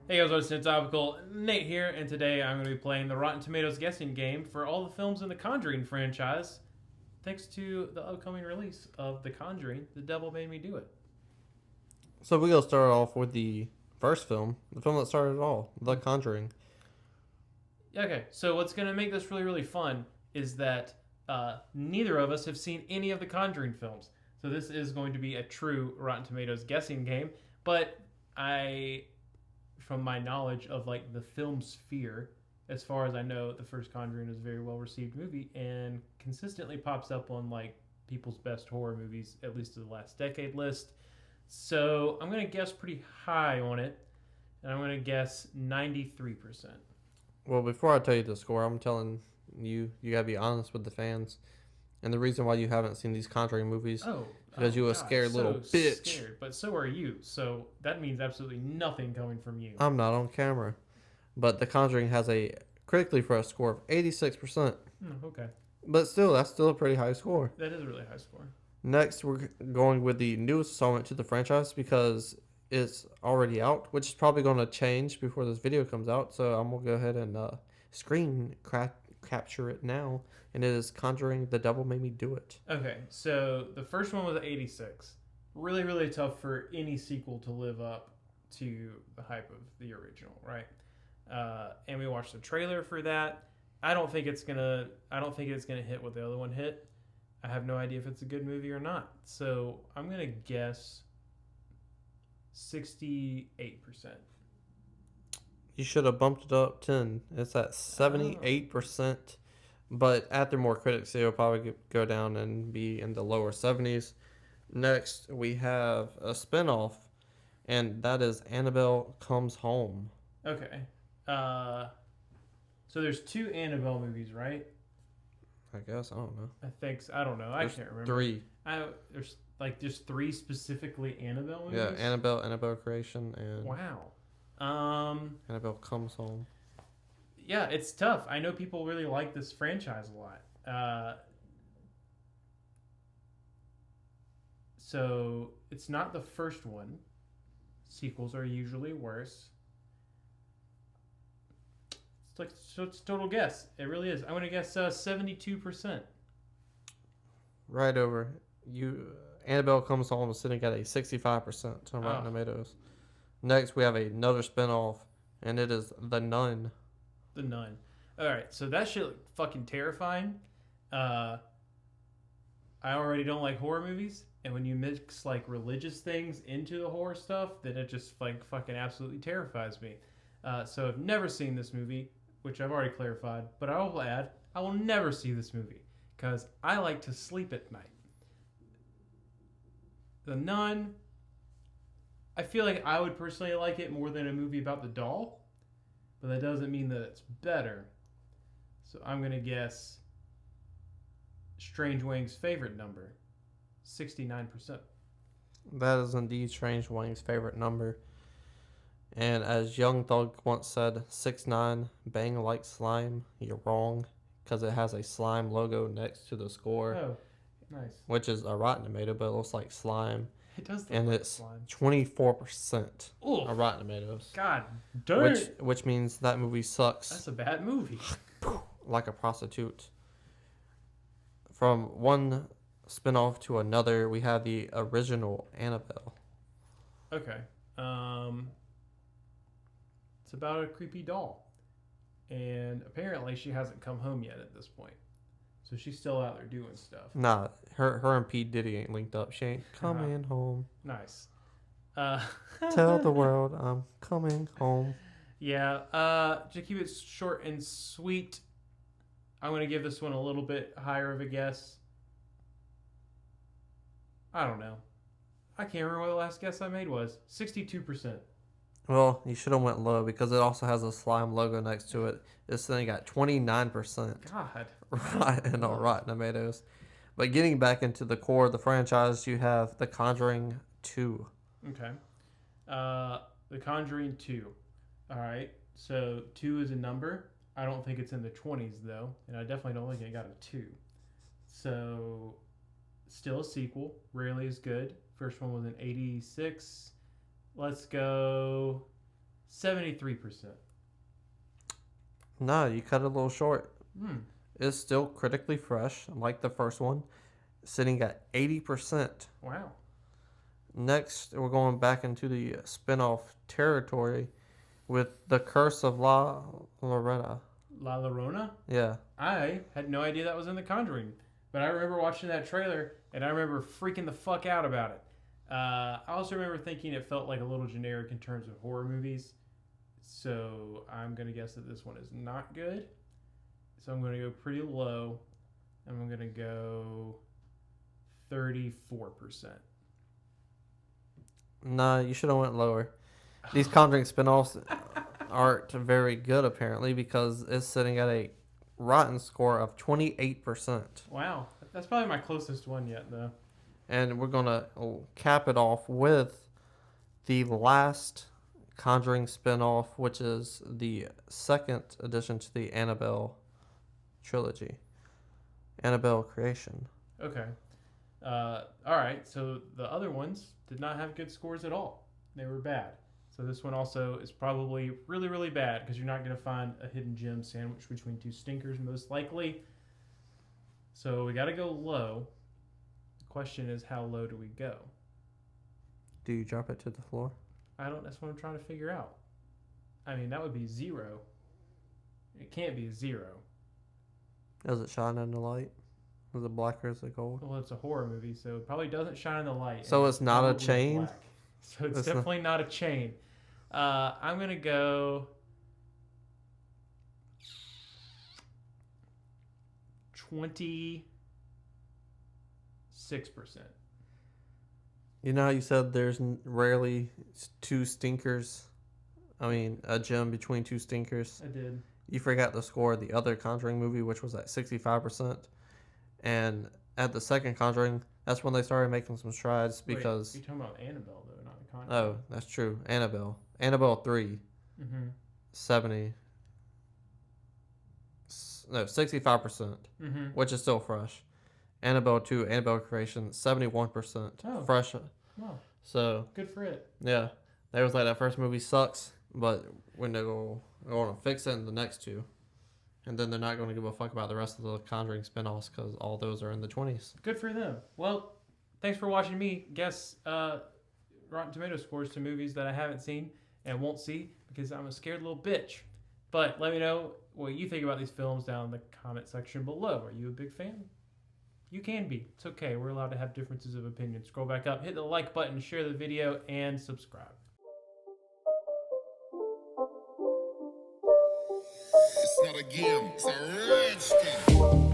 Hey guys, what's topical? Nate here, and today I'm going to be playing the Rotten Tomatoes guessing game for all the films in the Conjuring franchise. Thanks to the upcoming release of The Conjuring, The Devil Made Me Do It. So we're gonna start off with the first film, the film that started it all, The Conjuring. Okay, so what's going to make this really, really fun is that neither of us have seen any of the Conjuring films. So this is going to be a true Rotten Tomatoes guessing game, but from my knowledge of like the film sphere, as far as I know, the first Conjuring is a very well received movie and consistently pops up on like people's best horror movies, at least to the last decade list. So I'm gonna guess pretty high on it, and I'm gonna guess 93%. Well, before I tell you the score, I'm telling you gotta be honest with the fans. And the reason why you haven't seen these Conjuring movies is Oh, because you a God, scared little so bitch. scared. But so are you. So that means absolutely nothing coming from you. I'm not on camera. But The Conjuring has a critically for a score of 86%. Okay, But still, that's still a pretty high score. that is a really high score. Next, we're going with the newest installment to the franchise because it's already out, which is probably going to change before this video comes out. So I'm going to go ahead and capture it now. And it is Conjuring The Devil Made Me Do It. Okay, so the first one was 86. Really, really tough for any sequel to live up to the hype of the original, right? And we watched the trailer for that. I don't think it's gonna hit what the other one hit. I have no idea if it's a good movie or not. So I'm gonna guess 68%. You should have bumped it up 10. It's at 78%. But after more critics, it'll probably go down and be in the lower 70s. Next, we have a spinoff, and that is Annabelle Comes Home. Okay. So there's two Annabelle movies, right? I guess. I don't know. I think so. I don't know. I can't remember. Three. There's like just three specifically Annabelle movies. Yeah, Annabelle Creation, and Wow. Annabelle Comes Home. Yeah, it's tough. I know people really like this franchise a lot. So it's not the first one. Sequels are usually worse. It's total guess. It really is. I'm gonna guess 72%. Right over. Annabelle Comes Home is sitting at a 65% on Rotten Tomatoes. Next, we have another spinoff, and it is The Nun. The Nun. All right, so that shit looked fucking terrifying. I already don't like horror movies, and when you mix like religious things into the horror stuff, then it just like fucking absolutely terrifies me. So I've never seen this movie, which I've already clarified, but I will add, I will never see this movie because I like to sleep at night. The Nun, I feel like I would personally like it more than a movie about the doll, but that doesn't mean that it's better. So I'm going to guess Strange Wang's favorite number, 69%. That is indeed Strange Wang's favorite number. And as Young Thug once said, 6'9", bang like slime. You're wrong, because it has a slime logo next to the score. Oh, nice. Which is a Rotten Tomato, but it looks like slime. It does look and like it's slime. 24% Oof. on Rotten Tomatoes. God damn. Which means that movie sucks. That's a bad movie. Like a prostitute. From one spinoff to another, we have the original Annabelle. Okay. It's about a creepy doll. And apparently she hasn't come home yet at this point. So she's still out there doing stuff. Nah, her and P. Diddy ain't linked up. She ain't coming home. Nice. Tell the world I'm coming home. Yeah. To keep it short and sweet, I'm going to give this one a little bit higher of a guess. I don't know. I can't remember what the last guess I made was. 62%. Well, you should have went low because it also has a slime logo next to it. This thing got 29%. God. Right, and on Rotten Tomatoes. But getting back into the core of the franchise, you have The Conjuring 2. Okay. The Conjuring 2. All right. So 2 is a number. I don't think it's in the 20s, though. And I definitely don't think it got a 2. So still a sequel. Rarely as good. First one was in 86. Let's go 73%. No, you cut it a little short. Hmm. It's still critically fresh, like the first one, sitting at 80%. Wow. Next, we're going back into the spin-off territory with The Curse of La Loretta. La Llorona? Yeah. I had no idea that was in The Conjuring, but I remember watching that trailer and I remember freaking the fuck out about it. I also remember thinking it felt like a little generic in terms of horror movies, so I'm gonna guess that this one is not good. So I'm gonna go pretty low. I'm gonna go 34%. Nah, you should have went lower. These Conjuring spin-offs aren't very good, apparently, because it's sitting at a rotten score of 28%. Wow, that's probably my closest one yet, though. And we're going to cap it off with the last Conjuring spin-off, which is the second addition to the Annabelle trilogy. Annabelle Creation. Okay. All right, so the other ones did not have good scores at all. They were bad. So this one also is probably really, really bad because you're not going to find a hidden gem sandwich between two stinkers, most likely. So we got to go low. The question is, how low do we go? Do you drop it to the floor? That's what I'm trying to figure out. I mean, that would be 0. It can't be a 0. Does it shine in the light? Is it black or is it gold? Well, it's a horror movie, so it probably doesn't shine in the light. So it's not a probably chain? black. So it's definitely not a chain. I'm going to go 26%. You know how you said there's rarely two stinkers? I mean, a gem between two stinkers? I did. You forgot to score the other Conjuring movie, which was at 65%. And at the second Conjuring, that's when they started making some strides because... Wait, you're talking about Annabelle, though, not the Conjuring. Oh, that's true. Annabelle. Annabelle 3. Mm-hmm. 70. No, 65%, Mm-hmm. which is still fresh. Annabelle 2, Annabelle Creation, 71%. Oh. Fresh. Wow. So, Good for it. yeah. They was like, that first movie sucks, but when they're going to fix it in the next two. And then they're not going to give a fuck about the rest of the Conjuring spinoffs because all those are in the 20s. Good for them. Well, thanks for watching me guess Rotten Tomato scores to movies that I haven't seen and won't see because I'm a scared little bitch. But let me know what you think about these films down in the comment section below. Are you a big fan? You can be. It's okay. We're allowed to have differences of opinion. Scroll back up, hit the like button, share the video, and subscribe. It's not a game, it's a rich thing.